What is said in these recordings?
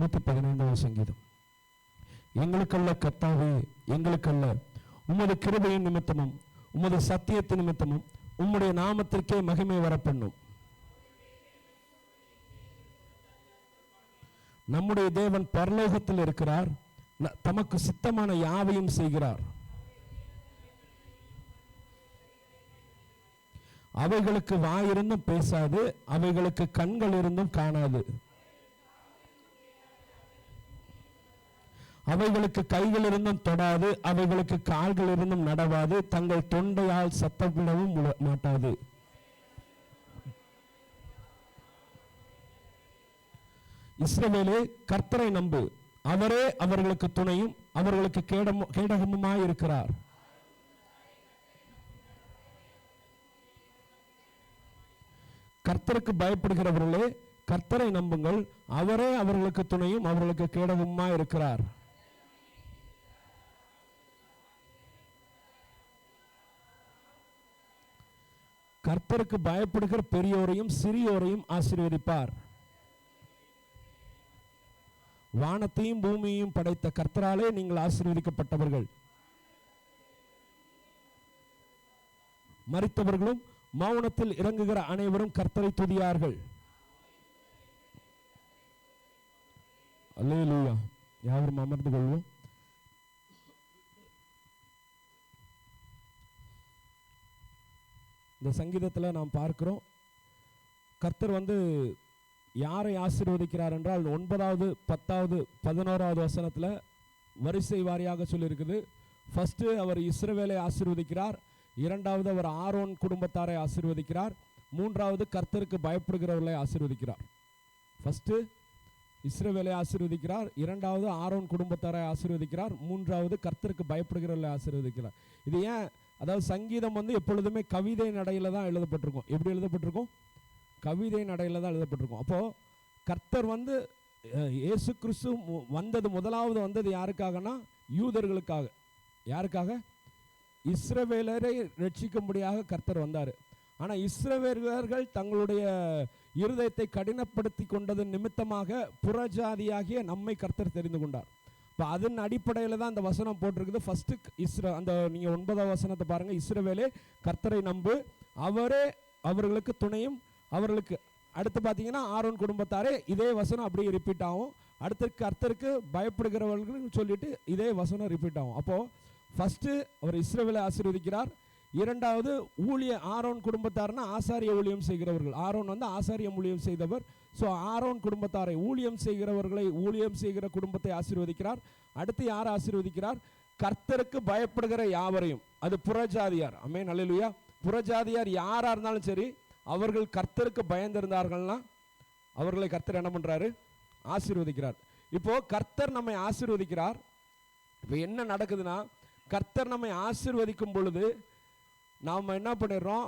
115வது சங்கீதம். எங்களுக்கல்ல கர்த்தாவே, எங்களுக்கல்ல, உமது கிருபையின் நிமித்தமும் உமது சத்தியத்தின் நிமித்தமும் உம்முடைய நாமத்திற்கே மகிமை வரப்பண்ணும். நம்முடைய தேவன் பரலோகத்தில் இருக்கிறார், தமக்கு சித்தமான யாவையும் செய்கிறார். அவைகளுக்கு வாயிருந்தும் பேசாது, அவைகளுக்கு கண்கள் இருந்தும் காணாது, அவைகளுக்கு கைகள் இருந்தும் தொடாது, அவைகளுக்கு கால்கள் இருந்தும் நடவாது, தங்கள் தொண்டையால் சத்தமிடவும் மாட்டாது. இஸ்ரவேலே, கர்த்தரை நம்பு, அவரே அவர்களுக்கு துணையும் அவர்களுக்கு கேடகமுமாய் இருக்கிறார். கர்த்தருக்கு பயப்படுகிறவர்களே, கர்த்தரை நம்புங்கள், அவரே அவர்களுக்கு துணையும் அவர்களுக்கு கேடகமுமாய் இருக்கிறார். கர்த்தருக்கு பயப்படுகிற பெரியோரையும் சிறியோரையும் ஆசீர்வதிப்பார். வானத்தையும் பூமியையும் படைத்த கர்த்தராலே நீங்கள் ஆசீர்வதிக்கப்பட்டவர்கள். மரித்தவர்களும் மௌனத்தில் இறங்குகிற அனைவரும் கர்த்தரை துதியார்கள். அல்லேலூயா. யாவரும் அமர்ந்து கொள்வோம். இந்த சங்கீதத்தில் நாம் பார்க்கிறோம், கர்த்தர் யாரை ஆசீர்வதிக்கிறார் என்றால் 9வது 10வது 11வது வசனத்தில் வரிசை வாரியாக சொல்லியிருக்குது. ஃபர்ஸ்ட் அவர் இஸ்ரவேலை ஆசீர்வதிக்கிறார், இரண்டாவது அவர் ஆரோன் குடும்பத்தாரை ஆசீர்வதிக்கிறார், மூன்றாவது கர்த்தருக்கு பயப்படுகிறவர்களை ஆசீர்வதிக்கிறார். ஃபர்ஸ்ட் இஸ்ரவேலை ஆசீர்வதிக்கிறார், இரண்டாவது ஆரோன் குடும்பத்தாரை ஆசீர்வதிக்கிறார், மூன்றாவது கர்த்தருக்கு பயப்படுகிறவர்களை ஆசீர்வதிக்கிறார். இது ஏன்? அதாவது சங்கீதம் எப்பொழுதுமே கவிதை நடையில் தான் எழுதப்பட்டிருக்கும். எப்படி எழுதப்பட்டிருக்கும்? கவிதை நடையில் தான் எழுதப்பட்டிருக்கும். அப்போது கர்த்தர் இயேசு கிறிஸ்து முதலாவது வந்தது யாருக்காகனா? யூதர்களுக்காக. யாருக்காக? இஸ்ரவேலரை ரட்சிக்கும்படியாக கர்த்தர் வந்தார். ஆனால் இஸ்ரவேலர்கள் தங்களுடைய இருதயத்தை கடினப்படுத்தி கொண்டது நிமித்தமாக புறஜாதியாகிய நம்மை கர்த்தர் தெரிந்து கொண்டார். இப்போ அதன் அடிப்படையில் தான் அந்த வசனம் போட்டிருக்குது. ஃபஸ்ட்டு அந்த நீங்கள் 9வது வசனத்தை பாருங்கள். இஸ்ரவேலே, கர்த்தரை நம்பு, அவரே அவர்களுக்கு துணையும் அவர்களுக்கு. அடுத்து பார்த்தீங்கன்னா ஆரோன் குடும்பத்தாரே, இதே வசனம் அப்படியே ரிப்பீட் ஆகும். அடுத்து கர்த்தருக்கு பயப்படுகிறவர்கள் சொல்லிட்டு இதே வசனம் ரிப்பீட் ஆகும். அப்போது ஃபஸ்ட்டு அவர் இஸ்ரவேலை ஆசீர்வதிக்கிறார், இரண்டாவது ஆரோன் குடும்பத்தார்னா ஆசாரிய ஊழியம் செய்கிறவர்கள். ஆரோன் ஆசாரிய ஊழியம் செய்தவர். ஸோ ஆரோன் குடும்பத்தாரை, ஊழியம் செய்கிறவர்களை, ஊழியம் செய்கிற குடும்பத்தை ஆசீர்வதிக்கிறார். அடுத்து யார் ஆசீர்வதிக்கிறார்? கர்த்தருக்கு பயப்படுகிற யாவரையும். அது புறஜாதியார். ஆமென், அல்லேலூயா. புறஜாதியார் யாராக இருந்தாலும் சரி, அவர்கள் கர்த்தருக்கு பயந்திருந்தார்கள்னா அவர்களை கர்த்தர் என்ன பண்ணுறாரு? ஆசீர்வதிக்கிறார். இப்போ கர்த்தர் நம்மை ஆசீர்வதிக்கிறார். இப்போ என்ன நடக்குதுன்னா, கர்த்தர் நம்மை ஆசீர்வதிக்கும் பொழுது நாம் என்ன பண்ணிடுறோம்?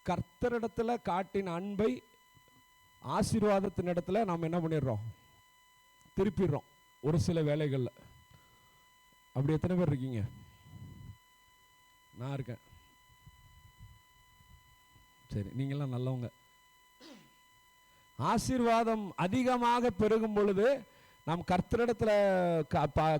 கர்த்தரிடத்தில் காட்டின அன்பை ஆசீர்வாதத்தின் இடத்துல நாம் என்ன பண்ணிடுறோம்? திருப்பிடுறோம். ஒரு சில வேலைகளில். அப்படி எத்தனை பேர் இருக்கீங்க? நான் இருக்கேன். சரி, நீங்களாம் நல்லவங்க. ஆசீர்வாதம் அதிகமாக பெருகும் பொழுது நாம் கர்த்தரிடத்தில்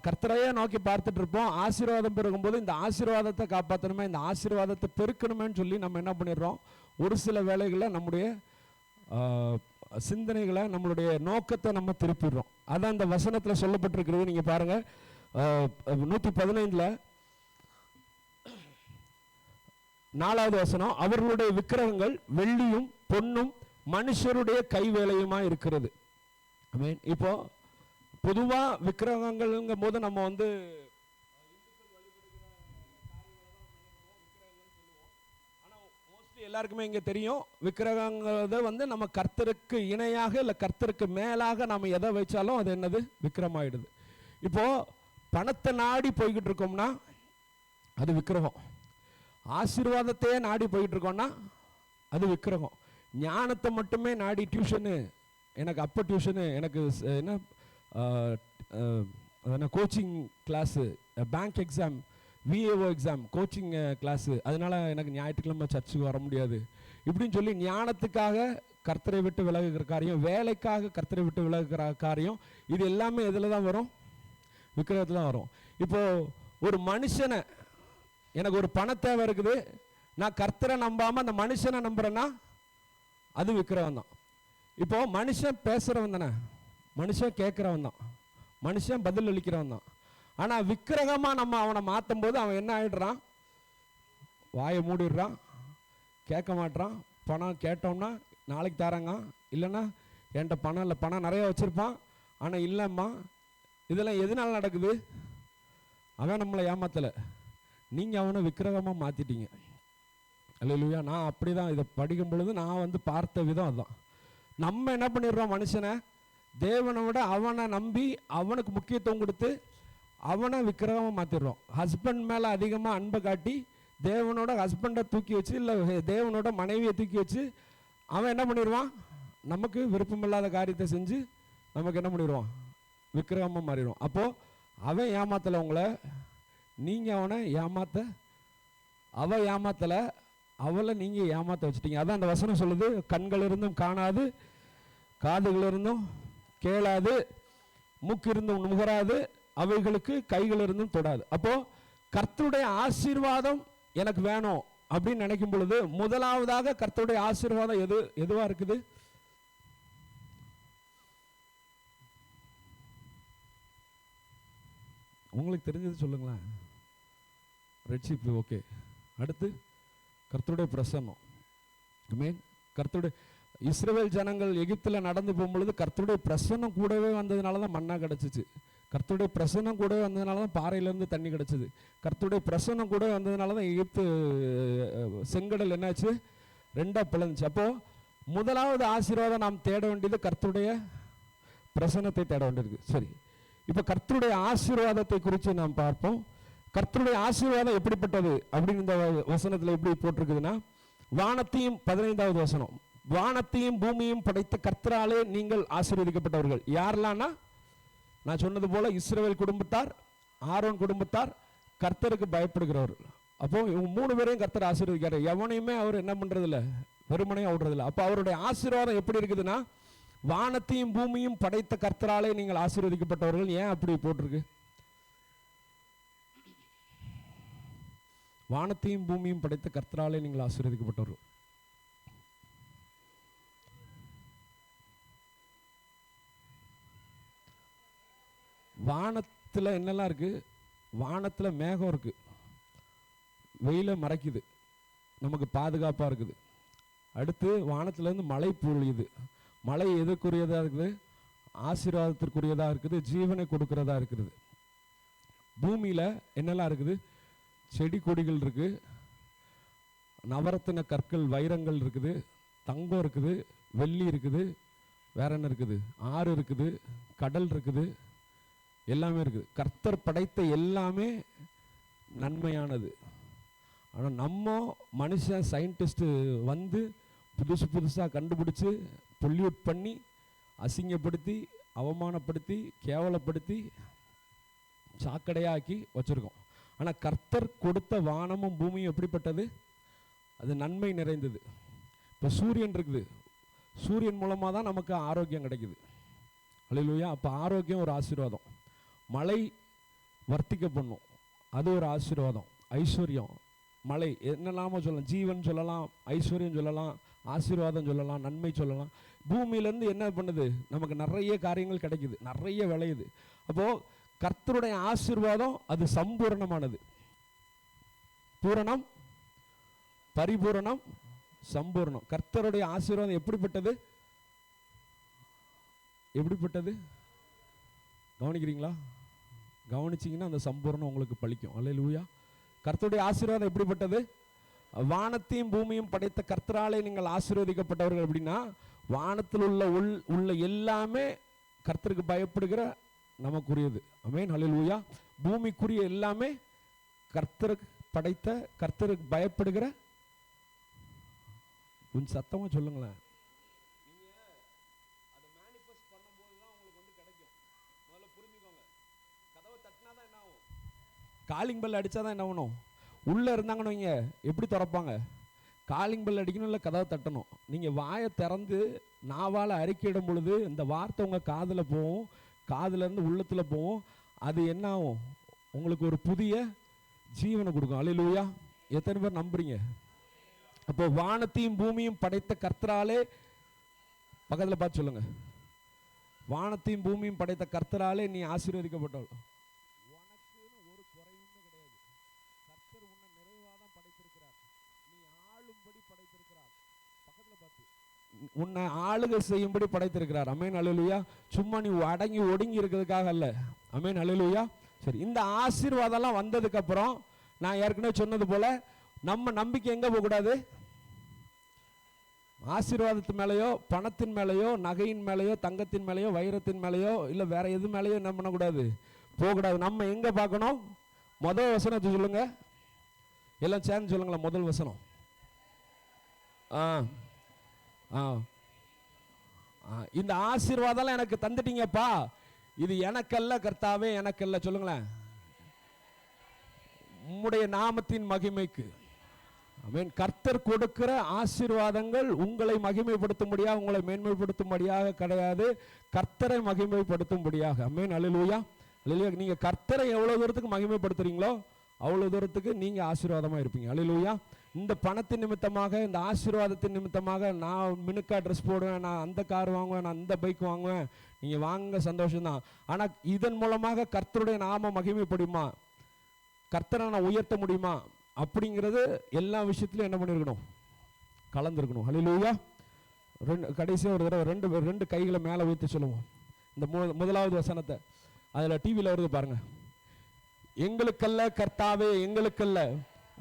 கர்த்தரையே நோக்கி பார்த்துட்டு இருப்போம். ஆசீர்வாதம் பெருகும்போது இந்த ஆசீர்வாதத்தை காப்பாற்றணுமே, இந்த ஆசீர்வாதத்தை பெருக்கணுமேன்னு சொல்லி நம்ம என்ன பண்ணிடுறோம்? ஒரு சில வேலைகளில் நம்முடைய சிந்தனைகளை, நம்மளுடைய நோக்கத்தை நம்ம திருப்பிடுறோம். அதான் இந்த வசனத்தில் சொல்லப்பட்டிருக்கிறது. நீங்கள் பாருங்கள், 115 4வது வசனம், அவர்களுடைய விக்கிரகங்கள் வெள்ளியும் பொன்னும் மனுஷருடைய கைவேலையுமா இருக்கிறது. ஆமென். இப்போ பொதுவா விக்கிரகங்கள்ங்கும் போது நம்ம எல்லாருக்குமே இங்க தெரியும், விக்கிரகங்கிறது நம்ம கர்த்தருக்கு இணையாக இல்லை கர்த்தருக்கு மேலாக நம்ம எதை வச்சாலும் அது என்னது? விக்கிரமாயிடுது. இப்போ பணத்தை நாடி போய்கிட்டு இருக்கோம்னா அது விக்கிரகம். ஆசீர்வாதத்தையே நாடி போயிட்டு இருக்கோம்னா அது விக்கிரகம். ஞானத்தை மட்டுமே நாடி, டியூஷனு எனக்கு, அப்போ டியூஷனு எனக்கு, என்ன coaching class, bank exam, VAO exam, coaching class, அதனால எனக்கு ஞாயிற்றுக்கிழமை சர்ச்சுக்கு வர முடியாது இப்படின்னு சொல்லி ஞானத்துக்காக கர்த்தரை விட்டு விலகுகிற காரியம், வேலைக்காக கர்த்தரை விட்டு விலகுகிற காரியம், இது எல்லாமே எதில் தான் வரும்? விக்கிரகத்தில் தான் வரும். இப்போ ஒரு மனுஷனை, எனக்கு ஒரு பண தேவை இருக்குது, நான் கர்த்தரை நம்பாமல் அந்த மனுஷனை நம்புறேன்னா அது விக்கிரகம் தான். இப்போ மனுஷன் பேசுகிறவன் தானே, மனுஷன் கேட்குறவன் தான், மனுஷன் பதில் அளிக்கிறவன் தான். ஆனால் விக்கிரகமாக நம்ம அவனை மாற்றும் போது அவன் என்ன ஆகிடுறான்? வாயை மூடிடுறான், கேட்க மாட்டான். பணம் கேட்டோம்னா நாளைக்கு தராங்க, இல்லைன்னா என்கிட்ட பணம் இல்லை, பணம் நிறைய வச்சுருப்பான் ஆனால் இல்லைம்மா. இதெல்லாம் எதனால நடக்குது? அவன் நம்மளை ஏமாத்தலை, நீங்கள் அவனை விக்கிரகமாக மாற்றிட்டீங்க. அல்லேலூயா. நான் அப்படி தான் இதை படிக்கும் பொழுது நான் பார்த்த விதம் அதுதான். நம்ம என்ன பண்ணிடுறோம்? மனுஷனை தேவனை விட அவனை நம்பி அவனுக்கு முக்கியத்துவம் கொடுத்து அவனை விக்கிரகமாக மாற்றிடுறோம். ஹஸ்பண்ட் மேலே அதிகமாக அன்பை காட்டி தேவனோட ஹஸ்பண்டை தூக்கி வச்சு, இல்லை தேவனோட மனைவியை தூக்கி வச்சு அவன் என்ன பண்ணிடுவான்? நமக்கு விருப்பமில்லாத காரியத்தை செஞ்சு நமக்கு என்ன பண்ணிடுவான்? விக்கிரகமாக மாறிடுவான். அப்போது அவன் ஏமாத்தலை உங்களை, நீங்கள் அவனை அவள் ஏமாத்தலை, அவளை நீங்கள் ஏமாற்ற வச்சுட்டீங்க. அதான் அந்த வசனம் சொல்லுது, கண்கள் இருந்தும் காணாது, காதுகள் இருந்தும் கேளாது, மூக்கு இருந்தும் நுகராது, அவைகளுக்கு கைகள் இருந்தும் தொடாது. அப்போது கர்த்தருடைய ஆசீர்வாதம் எனக்கு வேணும் அப்படின்னு நினைக்கும் பொழுது முதலாவதாக கர்த்தருடைய ஆசீர்வாதம் எதுவா இருக்குது? உங்களுக்கு தெரிஞ்சது சொல்லுங்களேன். ரட்சிப்பு, ஓகே. அடுத்து கர்த்தருடைய பிரசன்னம். ஆமென். கர்த்தருடைய இஸ்ரவேல் ஜனங்கள் எகிப்தில் நடந்து போகும்பொழுது கர்த்தருடைய பிரசன்னம் கூடவே வந்ததுனால தான் மன்னா கிடச்சிச்சு. கர்த்தருடைய பிரசன்னம் கூடவே வந்ததுனால தான் பாறையிலேருந்து தண்ணி கிடச்சிது. கர்த்தருடைய பிரசன்னம் கூடவே வந்ததுனால தான் எகிப்து செங்கடல் என்னாச்சு? ரெண்டாக பிளந்துச்சு. அப்போது முதலாவது ஆசீர்வாதம் நாம் தேட வேண்டியது கர்த்தருடைய பிரசன்னத்தை தேட வேண்டியிருக்கு. சரி, இப்போ கர்த்தருடைய ஆசீர்வாதத்தை குறித்து நாம் பார்ப்போம். கர்த்தருடைய ஆசீர்வாதம் எப்படிப்பட்டது அப்படின்னு இந்த வசனத்தில் எப்படி போட்டிருக்குதுன்னா, வானத்தையும் 15வது வசனம், வானத்தையும் பூமியும் படைத்த கர்த்தராலே நீங்கள் ஆசீர்வதிக்கப்பட்டவர்கள். யாரெல்லாம்னா, நான் சொன்னது போல இஸ்ரவேல் குடும்பத்தார், ஆரோன் குடும்பத்தார், கர்த்தருக்கு பயப்படுகிறவர்கள். அப்போ இவங்க 3 பேரையும் கர்த்தர் ஆசீர்வதிக்கிறார். எவனையுமே அவர் என்ன பண்றதில்ல, வெறுமனையாக விடுறதில்ல. அப்போ அவருடைய ஆசீர்வாதம் எப்படி இருக்குதுன்னா, வானத்தையும் பூமியும் படைத்த கர்த்தராலே நீங்கள் ஆசீர்வதிக்கப்பட்டவர்கள். ஏன் அப்படி போட்டிருக்கு? வானத்தையும் பூமியும் படைத்த கர்த்தராலே நீங்கள் ஆசீர்வதிக்கப்பட்டவர்கள். வானத்தில் என்னெல்லாம் இருக்கு? வானத்தில் மேகம் இருக்கு, வெயில மறைக்குது, நமக்கு பாதுகாப்பாக இருக்குது. அடுத்து வானத்திலேருந்து மழை பொழியுது. மழை எதுக்குரியதாக இருக்குது? ஆசீர்வாதத்திற்குரியதாக இருக்குது, ஜீவனை கொடுக்கிறதா இருக்குது. பூமியில் என்னெல்லாம் இருக்குது? செடி கொடிகள் இருக்குது, நவரத்தின கற்கள் வைரங்கள் இருக்குது, தங்கம் இருக்குது, வெள்ளி இருக்குது, வேற என்ன இருக்குது? ஆறு இருக்குது, கடல் இருக்குது, எல்லாமே இருக்குது. கர்த்தர் படைத்த எல்லாமே நன்மையானது. ஆனால் நம்ம மனுஷன் சயின்டிஸ்ட்டு புதுசாக கண்டுபிடிச்சி பொல்யூட் பண்ணி அசிங்கப்படுத்தி அவமானப்படுத்தி கேவலப்படுத்தி சாக்கடையாக்கி வச்சுருக்கோம். ஆனால் கர்த்தர் கொடுத்த வானமும் பூமியும் எப்படிப்பட்டது? அது நன்மை நிறைந்தது. இப்போ சூரியன் இருக்குது, சூரியன் மூலமாக தான் நமக்கு ஆரோக்கியம் கிடைக்குது. அல்லேலூயா. அப்போ ஆரோக்கியம் ஒரு ஆசீர்வாதம். மழை வர்த்திக்க பண்ணும், அது ஒரு ஆசீர்வாதம். ஐஸ்வர்யம், மழை என்னெல்லாமோ சொல்லலாம், ஜீவன் சொல்லலாம், ஐஸ்வர்யம் சொல்லலாம், ஆசீர்வாதம் சொல்லலாம், நன்மை சொல்லலாம். பூமியிலேருந்து என்ன பண்ணுது? நமக்கு நிறைய காரியங்கள் கிடைக்குது, நிறைய விளையுது. அப்போது கர்த்தருடைய ஆசீர்வாதம் அது சம்பூரணமானது. பூரணம், பரிபூரணம், சம்பூரணம். கர்த்தருடைய ஆசீர்வாதம் எப்படிப்பட்டது? எப்படிப்பட்டது கவனிக்கிறீங்களா? கவனிச்சிங்கன்னா அந்த சம்பூரணம் உங்களுக்கு பலிக்கும். அல்லேலூயா. கர்த்தருடைய ஆசீர்வாதம் எப்படிப்பட்டது? வானத்தையும் பூமியும் படைத்த கர்த்தராலே நீங்கள் ஆசீர்வதிக்கப்பட்டவர்கள். அப்படின்னா வானத்தில் உள்ள எல்லாமே கர்த்தருக்கு பயப்படுகிற நமக்குரியது. ஆமென். அல்லேலூயா. பூமிக்குரிய எல்லாமே கர்த்தருக்கு படைத்த கர்த்தருக்கு பயப்படுகிற. கொஞ்சம் சத்தமாக சொல்லுங்களேன். காலிங் பெல் அடித்தா தான் என்ன ஆகணும்? உள்ளே இருந்தாங்கன்னு வைங்க, எப்படி திறப்பாங்க? காலிங் பெல் அடிக்கணும், இல்லை கதவை தட்டணும். நீங்கள் வாயை திறந்து நாவால் அறிக்கையிடும் பொழுது இந்த வார்த்தை உங்கள் காதில் போகும், காதுலேருந்து உள்ளத்தில் போகும். அது என்ன ஆகும்? உங்களுக்கு ஒரு புதிய ஜீவனை கொடுக்கும். அல்லேலூயா! எத்தனை பேர் நம்புறீங்க? அப்போ வானத்தையும் பூமியும் படைத்த கர்த்தராலே, பக்கத்தில் பார்த்து சொல்லுங்க, வானத்தையும் பூமியும் படைத்த கர்த்தராலே நீ ஆசீர்வதிக்கப்பட்டவள். உனக்குன்னு ஒரு குறையும் கிடையாது. கர்த்தர் உன்னை நிறைவாக தான் படைத்திருக்கிறார். நீ ஆளும்படி படைத்திருக்கிறார். பக்கத்தில் பார்த்து, உன்னை ஆளுகை செய்யும்படி படைத்திருக்கிறார். அமேன், அல்லேலூயா! சும்மா நீ அடங்கி ஒடுங்கி இருக்கிறதுக்காக அல்ல. அமேன், அல்லேலூயா! சரி, இந்த ஆசீர்வாதம்லாம் வந்ததுக்கு அப்புறம் நான் ஏற்கனவே சொன்னது போல நம்ம நம்பிக்கை எங்க போகக்கூடாது? ஆசீர்வாதத்து மேலேயோ, பணத்தின் மேலேயோ, நகையின் மேலேயோ, தங்கத்தின் மேலேயோ, வைரத்தின் மேலேயோ, இல்லை வேற எது மேலேயோ என்ன பண்ணக்கூடாது? போகக்கூடாது. நம்ம எங்க பார்க்கணும்? முதல் வசனத்தை சொல்லுங்க, எல்லாம் சேர்ந்து சொல்லுங்களேன். முதல் வசனம். இந்த ஆசீர்வாதம் எனக்கு தந்துட்டீங்கப்பா, இது எனக்கல்ல கர்த்தாவே, எனக்கல்ல. சொல்லுங்களேன், உம்முடைய நாமத்தின் மகிமைக்கு. ஆமென். கர்த்தர் கொடுக்கிற ஆசீர்வாதங்கள் உங்களை மகிமைப்படுத்தும்படியாக, உங்களை மேன்மைப்படுத்தும்படியாக கிடையாது, கர்த்தரை மகிமைப்படுத்தும்படியாக. ஆமென், அல்லேலூயா! அல்லேலூயா! நீங்க கர்த்தரை எவ்வளவு தூரத்துக்கு மகிமைப்படுத்துறீங்களோ அவ்வளவு தூரத்துக்கு நீங்க ஆசீர்வாதமா இருப்பீங்க. அல்லேலூயா! இந்த பணத்தின் நிமித்தமாக, இந்த ஆசீர்வாதத்தின் நிமித்தமாக நான் மினுக்கா ட்ரெஸ் போடுவேன், நான் அந்த கார் வாங்குவேன், நான் அந்த பைக் வாங்குவேன், நீங்க வாங்க சந்தோஷம்தான். ஆனா இதன் மூலமாக கர்த்தருடைய நாம மகிமைப்படுமா, கர்த்தரை நான் உயர்த்த முடியுமா அப்படிங்கிறது எல்லா விஷயத்திலும் என்ன பண்ணிருக்கணும்? கலந்துருக்கணும். அல்லேலூயா! கடைசியாக ஒரு தடவை ரெண்டு கைகளை மேலே வைத்து சொல்லுவோம். இந்த முதலாவது வசனத்தை அதில் டிவியில் வருது பாருங்க. எங்களுக்கல்ல கர்த்தாவே, எங்களுக்கல்ல,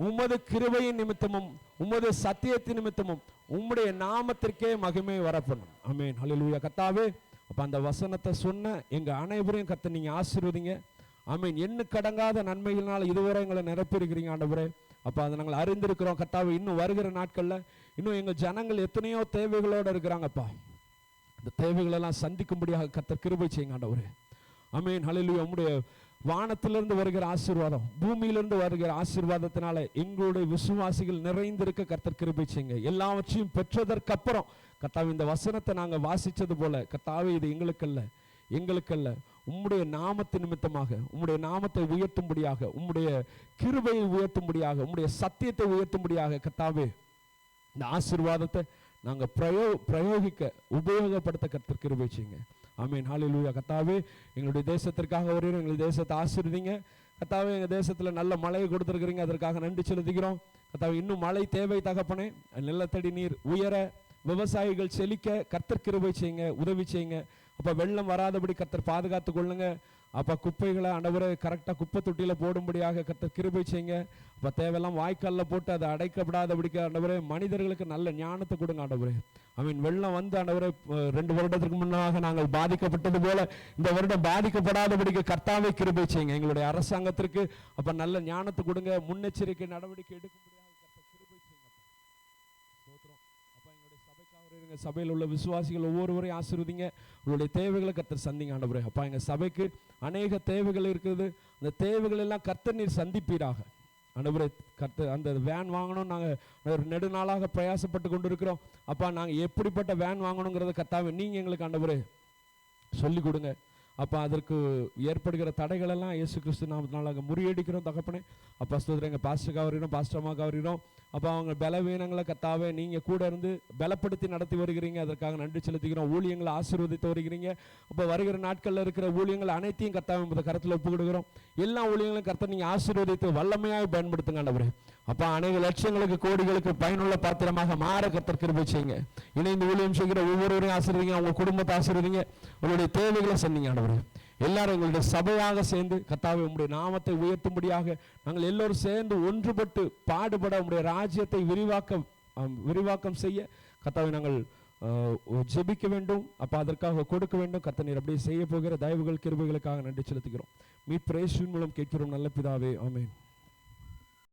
உமது கிருபையின் நிமித்தமும் உமது சத்தியத்தின் நிமித்தமும் உம்முடைய நாமத்திற்கே மகிமை வரப்படும். ஆமென், அல்லேலூயா! கர்த்தாவே, அப்போ அந்த வசனத்தை சொன்ன எங்க அனைவரையும் கர்த்தர் நீங்க ஆசீர்வதிங்க. ஆமென். எண்ணுக்கடங்காத நன்மைகளால் இதுவரை எங்களை நிரப்பியிருக்கிறீங்க ஆண்டவரே. அப்போ அதை நாங்கள் அறிந்திருக்கிறோம் கர்த்தாவே. இன்னும் வருகிற நாட்களில் இன்னும் எங்கள் ஜனங்கள் எத்தனையோ தேவைகளோடு இருக்கிறாங்கப்பா. இந்த தேவைகளெல்லாம் சந்திக்கும்படியாக கர்த்தர் கிருபை செய்யுங்க ஆண்டவரே. ஆமென், ஹல்லேலூயா! உம்முடைய வானத்திலிருந்து வருகிற ஆசீர்வாதம், பூமியிலிருந்து வருகிற ஆசீர்வாதத்தினால எங்களுடைய விசுவாசிகள் நிறைந்திருக்க கர்த்தர் கிருபை செய்யுங்க. எல்லாவற்றையும் பெற்றதற்கு அப்புறம் கர்த்தாவே, இந்த வசனத்தை நாங்கள் வாசித்தது போல கர்த்தாவே, இது எங்களுக்கல்ல உம்முடைய நாமத்தின் நிமித்தமாக, உம்முடைய நாமத்தை உயர்த்தும்படியாக, உம்முடைய கிருபையை உயர்த்தும்படியாக, உம்முடைய சத்தியத்தை உயர்த்தும்படியாக கர்த்தாவே, இந்த ஆசீர்வாதத்தை நாங்கள் பிரயோகிக்க உபயோகப்படுத்த கர்த்தர் கிருபை செய்யுங்க. ஆமென், ஹல்லேலூயா! கர்த்தாவே, எங்களுடைய தேசத்திற்காக வருகிறோம், எங்களுடைய தேசத்தை ஆசீர்வதிங்க கர்த்தாவே. எங்கள் தேசத்தில் நல்ல மழையை கொடுத்துருக்கிறீங்க, அதற்காக நன்றி செலுத்துகிறோம் கர்த்தாவே. இன்னும் மழை தேவை தகப்பனே. நிலத்தடி நீர் உயர, விவசாயிகள் செழிக்க கர்த்தர் கிருபை செய்யுங்க, உதவி செய்யுங்க. அப்போ வெள்ளம் வராதபடி கர்த்தர் பாதுகாத்து கொள்ளுங்க. அப்போ குப்பைகளை ஆண்டவரே கரெக்டாக குப்பை தொட்டியில் போடும்படியாக கர்த்தர் கிருபை செய்யுங்க. அப்போ தேவையெல்லாம் வாய்க்காலில் போட்டு அதை அடைக்கப்படாதபடிக்கு ஆண்டவரே மனிதர்களுக்கு நல்ல ஞானத்தை கொடுங்க ஆண்டவரே. வெள்ளம் வந்து ஆண்டவரே 2 வருடத்துக்கு முன்னாக நாங்கள் பாதிக்கப்பட்டது போல இந்த வருடம் பாதிக்கப்படாதபடிக்கு கர்த்தாவே கிருபை செய்யுங்க. எங்களுடைய அரசாங்கத்திற்கு அப்போ நல்ல ஞானத்தை கொடுங்க, முன்னெச்சரிக்கை நடவடிக்கை எடுக்கும்படியாக கர்த்தர் கிருபை செய்யுங்க. ஸ்தோத்திரம். அப்போ எங்களுடைய சபைக்காக இருங்க, சபையில் உள்ள விசுவாசிகள் ஒவ்வொருவரையும் ஆசீர்வதிங்க. உங்களுடைய தேவைகளை கர்த்தர் சந்திங்க ஆண்டவரே. அப்பா, எங்கள் சபைக்கு அநேக தேவைகள் இருக்குது, அந்த தேவைகள் எல்லாம் கர்த்தர் நீர் சந்திப்பீராக ஆண்டவரே. கர்த்தர் அந்த வேன் வாங்கணும், நாங்கள் நெடுநாளாக பிரயாசப்பட்டு கொண்டு இருக்கிறோம். அப்பா, நாங்கள் எப்படிப்பட்ட வேன் வாங்கணுங்கிறத கர்த்தாவே நீங்கள் எங்களுக்கு ஆண்டவரே சொல்லிக் கொடுங்க. அப்போ அதற்கு ஏற்படுகிற தடைகளெல்லாம் இயேசு கிறிஸ்து நாமத்தினால நாங்கள் முறியடிக்கிறோம் தகப்பனே. அப்பா ஸ்தோத்திரம். எங்கள் பாஸ்டருக்காக வருகிறோம், பாஸ்டர்மாக்காக வருகிறோம். அப்போ அவங்க பலவீனங்களை கர்த்தாவே நீங்கள் கூட இருந்து பலப்படுத்தி நடத்தி வருகிறீங்க, அதற்காக நன்றி செலுத்துகிறோம். ஊழியங்களை ஆசீர்வதித்து வருகிறீங்க. அப்போ வருகிற நாட்களில் இருக்கிற ஊழியங்கள் அனைத்தையும் கர்த்தாவே கருத்தில் ஒப்பு கொடுக்கிறோம். எல்லா ஊழியங்களும் கர்த்தர் நீங்கள் ஆசீர்வதித்து வல்லமையாக பயன்படுத்துங்க ஆண்டவரே. அப்பா, அநேக லட்சங்களுக்கு கோடிகளுக்கு பயனுள்ள பாத்திரமாக மாற கர்த்தர் கிருபை செய்யுங்க. இணைந்து ஊழியம் செய்கிற ஒவ்வொருவரையும் ஆசீர்வதிங்க, அவங்க குடும்பத்தை ஆசீர்வதிங்க, உங்களுடைய தேவைகளை சொன்னீங்க ஆண்டவரே. எல்லாரும் எங்களுடைய சபையாக சேர்ந்து கர்த்தாவே உம்முடைய நாமத்தை உயர்த்தும்படியாக நாங்கள் எல்லோரும் சேர்ந்து ஒன்றுபட்டு பாடுபட உம்முடைய ராஜ்யத்தை விரிவாக்கம் செய்ய கர்த்தாவே நாங்கள் ஜெபிக்க வேண்டும். அப்போ அதற்காக கொடுக்க வேண்டும். கர்த்தர் நீர் அப்படியே செய்ய போகிற தயவுகள் கிருபைகளுக்காக நன்றி செலுத்துகிறோம். மீட்பு இயேசுவின் மூலம் கேட்கிறோம் நல்ல பிதாவே, ஆமென்.